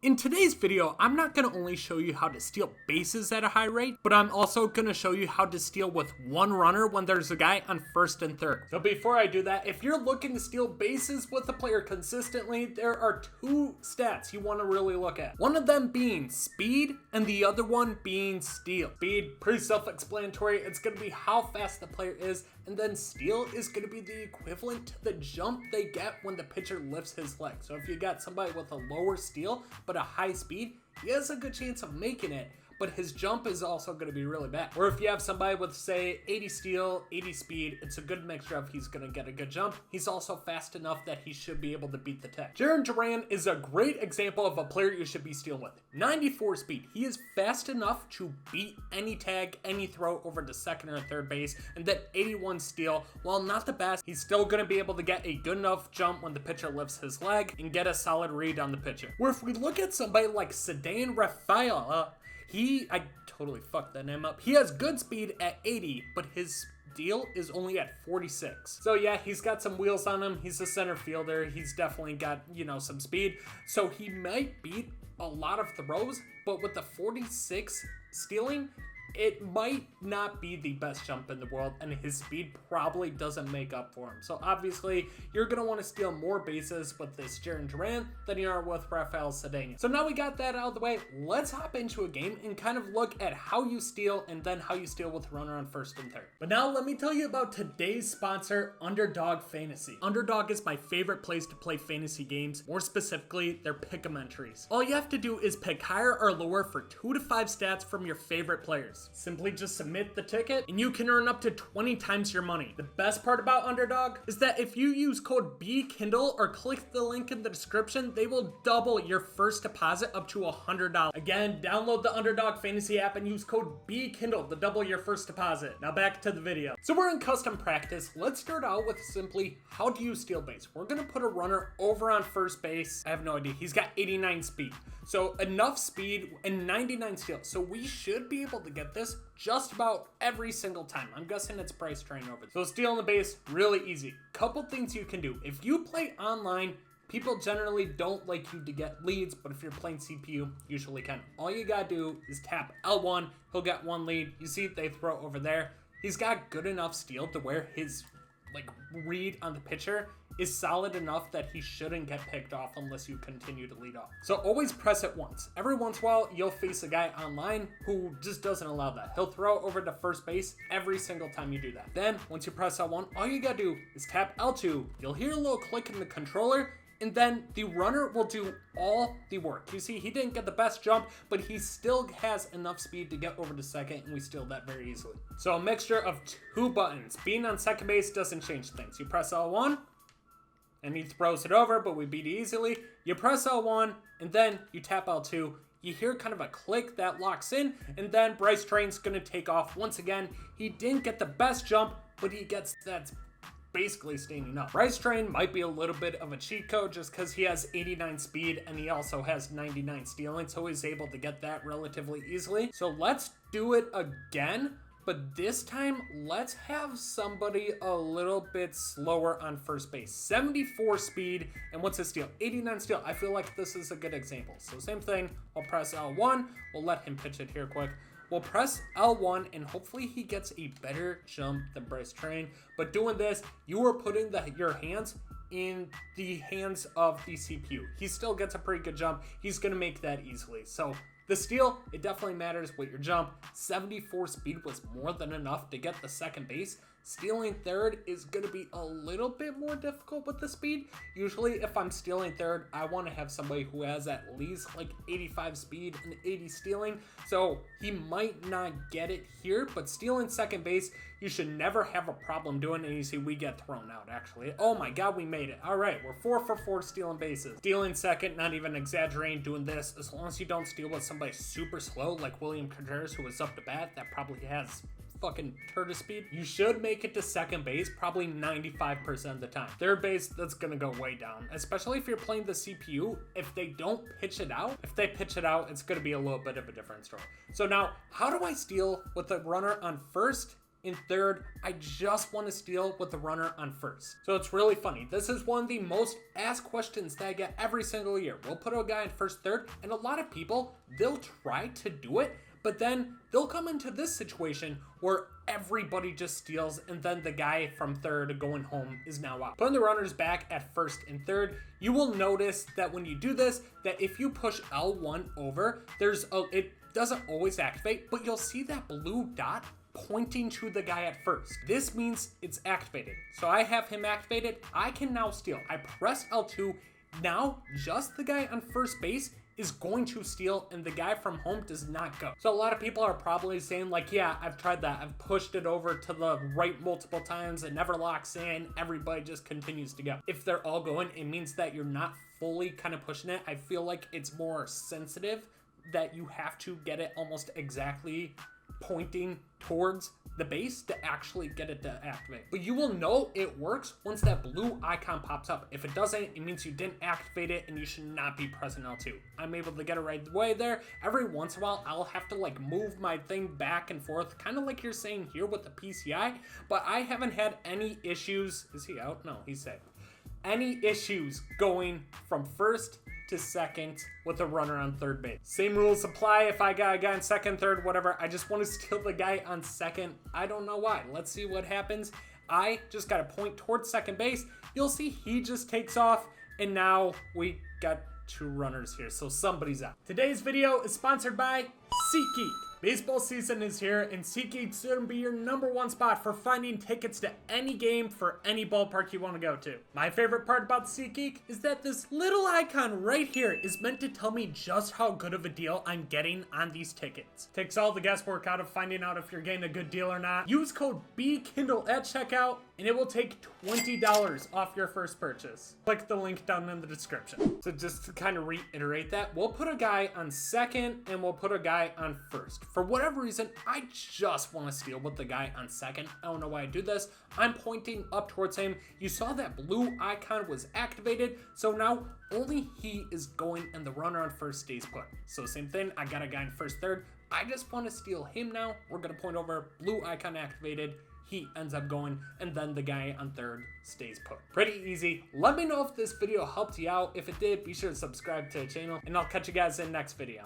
In today's video, I'm not going to only show you how to steal bases at a high rate, but I'm also going to show you how to steal with one runner when there's a guy on first and third. So before I do that, if you're looking to steal bases with a player consistently, there are two stats you want to really look at. One of them being speed and the other one being steal. Speed, pretty self-explanatory. It's going to be how fast the player is, and then steal is going to be the equivalent to the jump they get when the pitcher lifts his leg. So if you got somebody with a lower steal but a high speed, he has a good chance of making it, but his jump is also going to be really bad. Or if you have somebody with, say, 80 steal, 80 speed, it's a good mixture of he's going to get a good jump. He's also fast enough that he should be able to beat the tag. Jarren Duran is a great example of a player you should be stealing with. 94 speed. He is fast enough to beat any tag, any throw over to second or third base, and then 81 steal. While not the best, he's still going to be able to get a good enough jump when the pitcher lifts his leg and get a solid read on the pitcher. Where if we look at somebody like Ceddanne Rafaela, I totally fucked that name up. He has good speed at 80, but his steal is only at 46. So yeah, he's got some wheels on him. He's a center fielder. He's definitely got, some speed. So he might beat a lot of throws, but with the 46 stealing, it might not be the best jump in the world, and his speed probably doesn't make up for him. So obviously, you're going to want to steal more bases with this Jarren Duran than you are with Rafael Ceddanne. So now we got that out of the way, let's hop into a game and kind of look at how you steal and then how you steal with a runner on first and third. But now let me tell you about today's sponsor, Underdog Fantasy. Underdog is my favorite place to play fantasy games, more specifically, their pick'em entries. All you have to do is pick higher or lower for 2 to 5 stats from your favorite players. Simply just submit the ticket and you can earn up to 20 times your money. The best part about Underdog is that if you use code Bkindel or click the link in the description, they will double your first deposit up to $100. Again, download the Underdog Fantasy app and use code Bkindel to double your first deposit. Now back to the video. So we're in custom practice. Let's start out with simply how do you steal base? We're gonna put a runner over on first base. I have no idea. He's got 89 speed. So enough speed and 99 steal. So we should be able to get this just about every single time. I'm guessing it's Bryce Train over. So stealing the base, really easy. Couple things you can do. If you play online, people generally don't like you to get leads, but if you're playing CPU, usually can. All you gotta do is tap L1, he'll get one lead. You see they throw over there. He's got good enough steal to where his read on the pitcher is solid enough that he shouldn't get picked off unless you continue to lead off. So always press it once. Every once in a while, you'll face a guy online who just doesn't allow that. He'll throw over to first base every single time you do that. Then, once you press L1, all you gotta do is tap L2. You'll hear a little click in the controller, and then the runner will do all the work. You see, he didn't get the best jump, but he still has enough speed to get over to second, and we steal that very easily. So a mixture of 2 buttons. Being on second base doesn't change things. You press L1, and he throws it over, but we beat it easily. You press L1, and then you tap L2. You hear kind of a click that locks in, and then Bryce Train's gonna take off. Once again, he didn't get the best jump, but he gets that basically standing up. Bryce Train might be a little bit of a cheat code just because he has 89 speed and he also has 99 stealing, so he's able to get that relatively easily. So let's do it again, but this time let's have somebody a little bit slower on first base. 74 speed, and what's his steal? 89 steal. I feel like this is a good example. So same thing, I'll press L1, we'll let him pitch it here quick. We'll press L1 and hopefully he gets a better jump than Bryce Train. But doing this, you are putting your hands in the hands of the CPU. He still gets a pretty good jump. He's going to make that easily. So the steal, it definitely matters with your jump. 74 speed was more than enough to get the second base. Stealing third is going to be a little bit more difficult with the speed. Usually if I'm stealing third, I want to have somebody who has at least 85 speed and 80 stealing. So he might not get it here, but stealing second base, you should never have a problem doing it. And you see we get thrown out actually. Oh my God, we made it. All right, we're 4 for 4 stealing bases. Stealing second, not even exaggerating, doing this. As long as you don't steal with somebody super slow like William Contreras, who was up to bat, that probably has fucking turtle speed, you should make it to second base probably 95% of the time. Third base, that's gonna go way down, especially if you're playing the CPU. If they don't pitch it out, it's gonna be a little bit of a different story. So now, how do I steal with a runner on first in third. I just want to steal with the runner on first. So it's really funny. This is one of the most asked questions that I get every single year. We'll put a guy in first, third, and a lot of people, they'll try to do it, but then they'll come into this situation where everybody just steals, and then the guy from third going home is now out. Putting the runners back at first and third, you will notice that when you do this, that if you push L1 over, it doesn't always activate, but you'll see that blue dot pointing to the guy at first. This means it's activated. So I have him activated. I can now steal. I press L2. Now just the guy on first base is going to steal, and the guy from home does not go. So a lot of people are probably saying like, yeah, I've tried that. I've pushed it over to the right multiple times. It never locks in. Everybody just continues to go. If they're all going, it means that you're not fully kind of pushing it. I feel like it's more sensitive that you have to get it almost exactly pointing towards the base to actually get it to activate. But you will know it works once that blue icon pops up. If it doesn't, it means you didn't activate it and you should not be pressing L2. I'm able to get it right away there. Every once in a while, I'll have to like move my thing back and forth, kind of like you're saying here with the PCI, but I haven't had any issues. Is he out? No, he's safe. Any issues going from first to second with a runner on third base. Same rules apply if I got a guy on second, third, whatever. I just want to steal the guy on second. I don't know why. Let's see what happens. I just got to point towards second base. You'll see he just takes off, and now we got two runners here, so somebody's out. Today's video is sponsored by SeatGeek. Baseball season is here, and SeatGeek's gonna be your #1 spot for finding tickets to any game for any ballpark you want to go to. My favorite part about SeatGeek is that this little icon right here is meant to tell me just how good of a deal I'm getting on these tickets. Takes all the guesswork out of finding out if you're getting a good deal or not. Use code Bkindel at checkout, and it will take $20 off your first purchase. Click the link down in the description. So just to kind of reiterate that, we'll put a guy on second and we'll put a guy on first. For whatever reason, I just want to steal with the guy on second. I don't know why I do this. I'm pointing up towards him. You saw that blue icon was activated, so now only he is going and the runner on first stays put. So same thing, I got a guy in first, third. I just want to steal him now. We're going to point over, blue icon activated. He ends up going, and then the guy on third stays put. Pretty easy. Let me know if this video helped you out. If it did, be sure to subscribe to the channel, and I'll catch you guys in the next video.